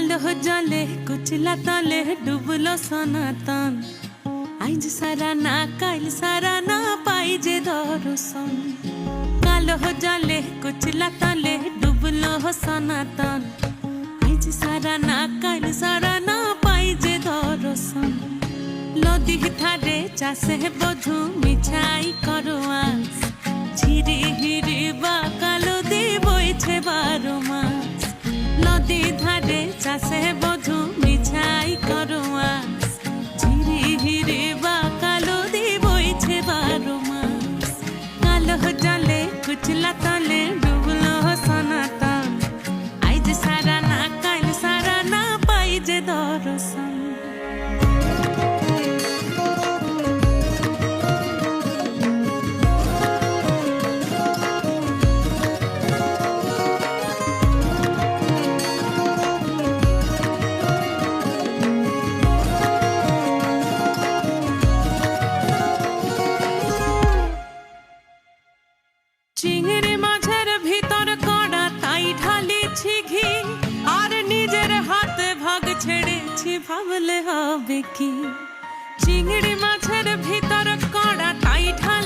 কালো জলে কুচলা তলে ডুবলো সনাতন। আইজ সারা না কাইল সারা না পাই যে দর্শন। কালো জলে কুচলা তলে ডুবলো সনাতন। আইজ সারা না কাইল সারা না পাই যে দর্শন। নদী ধারে চাষে বধু মিছাই করো আস। ঝিরি হিরি বা কালো দি বইছে 12 মাস। নদী ধারে চাষে বধু মিছাই করো আস। ঝিরি হিরি বা কালো দি বইছে 12 মাস। কালো জলে কুচলা তলে ডুবলো সনাতন। আইজ সারা না কাইল সারা না পাই যে দর্শন। চিংড়ি মাছের ভিতর কড়া তাই ঢালিছি ঘি। আর নিজের হাতে ভাগ ছেড়েছি ভাবলে হবে কি। চিংড়ি মাছের ভিতর কড়া তাই ঢালি